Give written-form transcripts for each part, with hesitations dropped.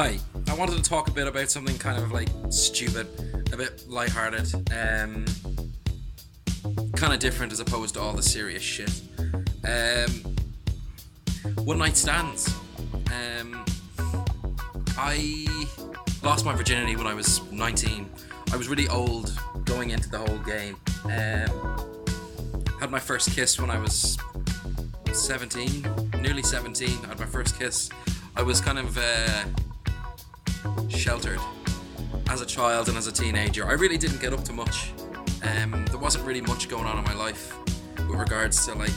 Hi, I wanted to talk a bit about something kind of like stupid, a bit lighthearted, kind of different as opposed to all the serious shit. Um, One night stands. I lost my virginity when I was 19. I was really old going into the whole game. Had my first kiss when I was 17, nearly 17. I had my first kiss. I was kind of sheltered as a child and as a teenager. I really didn't get up to much. There wasn't really much going on in my life with regards to like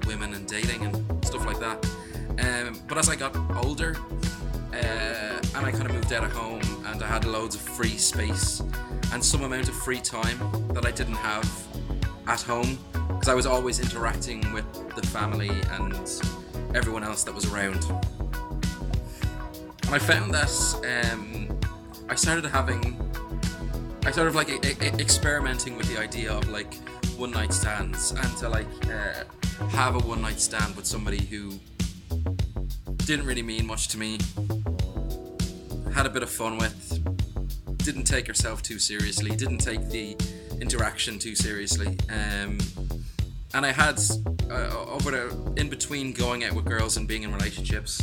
women and dating and stuff like that. But as I got older and I kind of moved out of home and I had loads of free space and some amount of free time that I didn't have at home because I was always interacting with the family and everyone else that was around. And I found that I started experimenting with the idea of like one night stands and to like have a one night stand with somebody who didn't really mean much to me, had a bit of fun with, didn't take herself too seriously, didn't take the interaction too seriously, and I had in between going out with girls and being in relationships,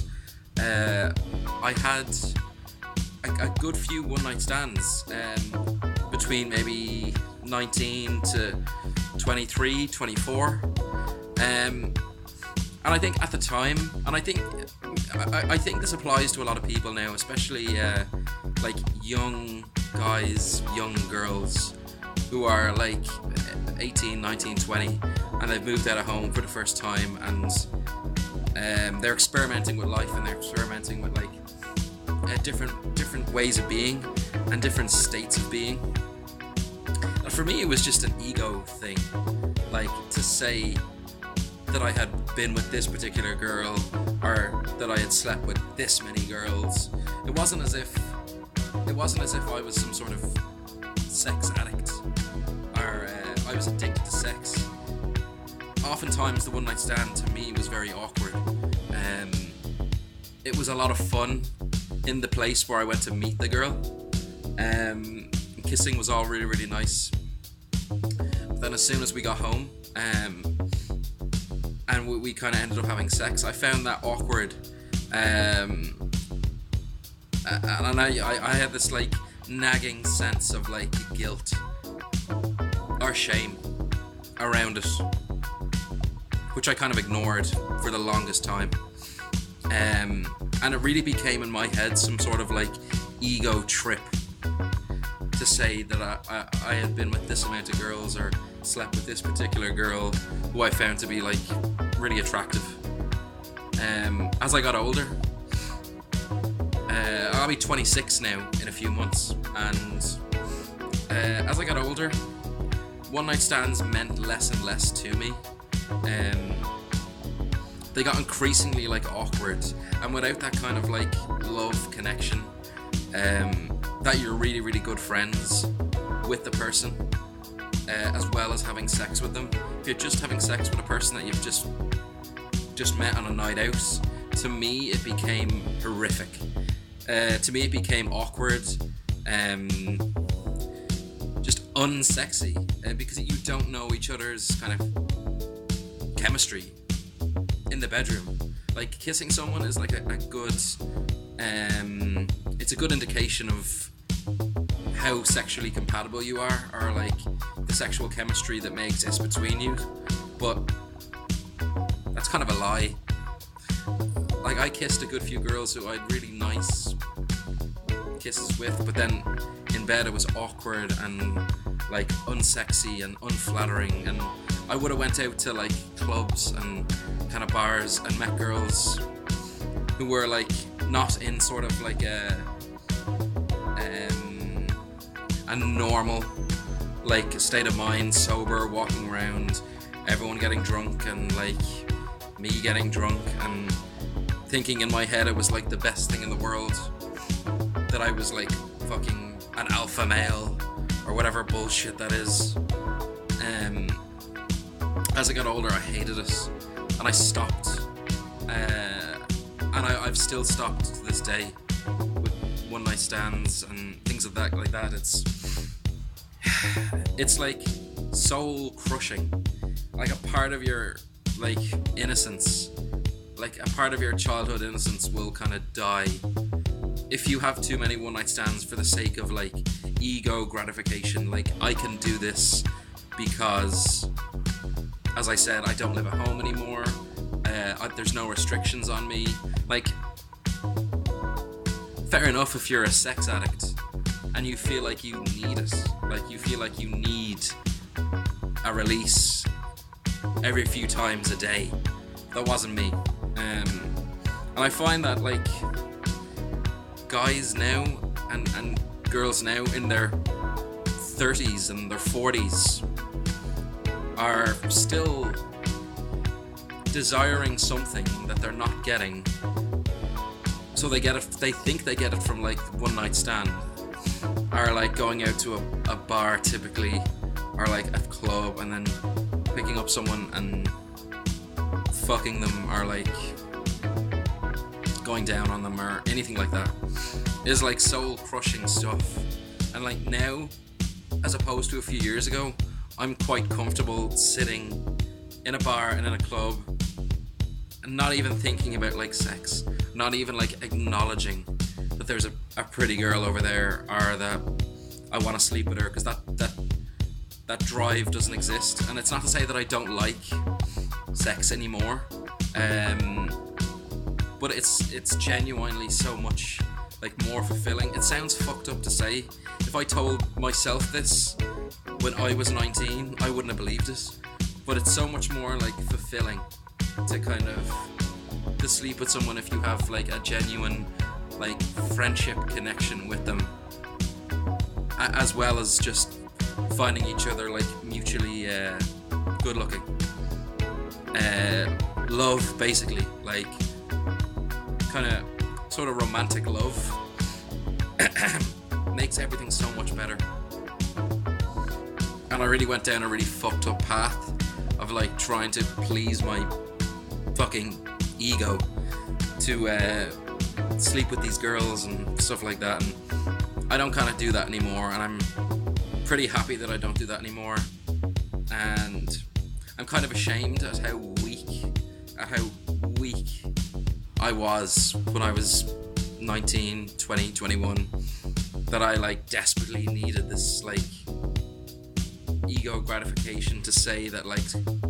I had a good few one night stands between maybe 19 to 23, 24, and I think at the time, and I think this applies to a lot of people now, especially like young guys, young girls who are like 18, 19, 20, and they've moved out of home for the first time, and they're experimenting with life, and they're experimenting with like different ways of being and different states of being. And for me, it was just an ego thing, like to say that I had been with this particular girl or that I had slept with this many girls. It wasn't as if I was some sort of sex addict or I was addicted to sex. Oftentimes the one night stand to me was very awkward. It was a lot of fun in the place where I went to meet the girl. Kissing was all really, really nice. But then as soon as we got home, and we kind of ended up having sex, I found that awkward. And I had this like nagging sense of like guilt or shame around it, which I kind of ignored for the longest time. And it really became in my head some sort of like ego trip to say that I had been with this amount of girls or slept with this particular girl who I found to be like really attractive. As I got older, I'll be 26 now in a few months, and as I got older, one night stands meant less and less to me. They got increasingly like awkward, and without that kind of like love connection, that you're really, really good friends with the person, as well as having sex with them. If you're just having sex with a person that you've just met on a night out, to me it became horrific. To me it became awkward, just unsexy, because you don't know each other's kind of chemistry in the bedroom. Like kissing someone is like a good it's a good indication of how sexually compatible you are, or like the sexual chemistry that may exist between you, but that's kind of a lie. Like I kissed a good few girls who I had really nice kisses with, but then in bed it was awkward and like unsexy and unflattering, and I would have went out to like clubs and kind of bars and met girls who were like not in sort of like a normal like state of mind, sober, walking around, everyone getting drunk and like me getting drunk, and thinking in my head it was like the best thing in the world, that I was like fucking an alpha male or whatever bullshit that is. As I got older, I hated it, and I stopped. And I've still stopped to this day with one night stands and things like that. It's like soul crushing. Like a part of your like innocence, like a part of your childhood innocence will kind of die if you have too many one night stands for the sake of like ego gratification. Like, I can do this because, as I said, I don't live at home anymore. There's no restrictions on me. Like, fair enough if you're a sex addict and you feel like you need it. Like, you feel like you need a release every few times a day. That wasn't me. And I find that, like, guys now and girls now in their 30s and their 40s are still desiring something that they're not getting, so they think they get it from like one night stand, or like going out to a bar typically, or like a club, and then picking up someone and fucking them, or like going down on them, or anything like that. Is like soul crushing stuff. And like now, as opposed to a few years ago, I'm quite comfortable sitting in a bar and in a club and not even thinking about like sex, not even like acknowledging that there's a pretty girl over there, or that I want to sleep with her, because that drive doesn't exist. And it's not to say that I don't like sex anymore, but it's genuinely so much like more fulfilling. It sounds fucked up to say. If I told myself this when I was 19, I wouldn't have believed it. But it's so much more like fulfilling to kind of to sleep with someone if you have like a genuine like friendship connection with them, as well as just finding each other like mutually good looking. Love, basically, like kind of sort of romantic love makes everything so much better. And I really went down a really fucked up path of like trying to please my fucking ego to sleep with these girls and stuff like that, and I don't kind of do that anymore, and I'm pretty happy that I don't do that anymore. And I'm kind of ashamed at how weak I was when I was 19, 20, 21, that I like desperately needed this like ego gratification to say that like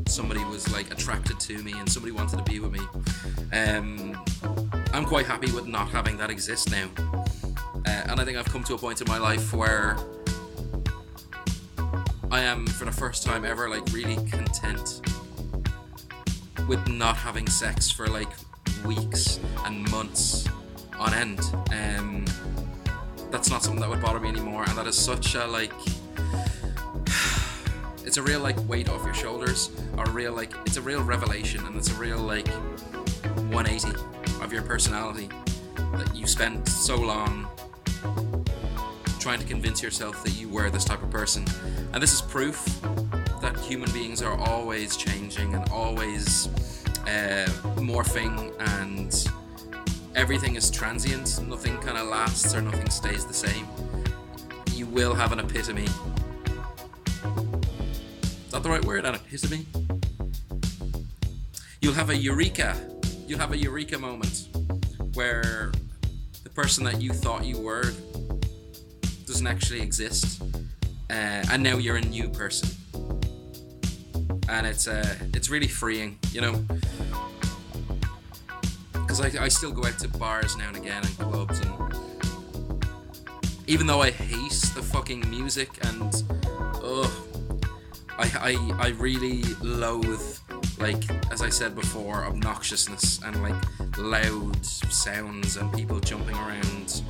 somebody was like attracted to me and somebody wanted to be with me. I'm quite happy with not having that exist now, and I think I've come to a point in my life where I am, for the first time ever, like really content with not having sex for like weeks and months on end. That's not something that would bother me anymore, and that is such a like it's a real like weight off your shoulders, or real like it's a real revelation, and it's a real like 180 of your personality that you spent so long trying to convince yourself that you were this type of person. And this is proof that human beings are always changing and always morphing, and everything is transient. Nothing kind of lasts, or nothing stays the same. You will have an epitome. Is that the right word? An epitome? You'll have a eureka. You'll have a eureka moment where the person that you thought you were doesn't actually exist, and now you're a new person, and it's really freeing, you know, because I still go out to bars now and again and clubs, and even though I hate the fucking music and I really loathe, like, as I said before, obnoxiousness and like loud sounds and people jumping around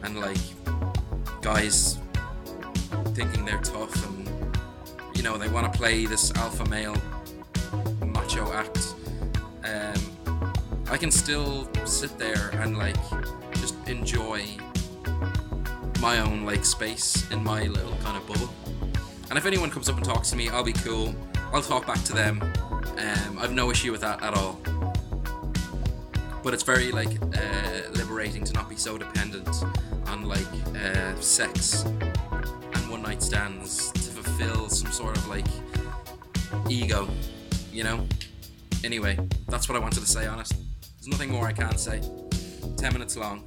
and like guys thinking they're tough, and you know, they want to play this alpha male macho act. I can still sit there and like just enjoy my own like space in my little kind of bubble. And if anyone comes up and talks to me, I'll be cool. I'll talk back to them. I've no issue with that at all. But it's very like liberating to not be so dependent on like sex and one night stands to fulfill some sort of like ego, you know? Anyway, that's what I wanted to say on it. There's nothing more I can say. 10 minutes long.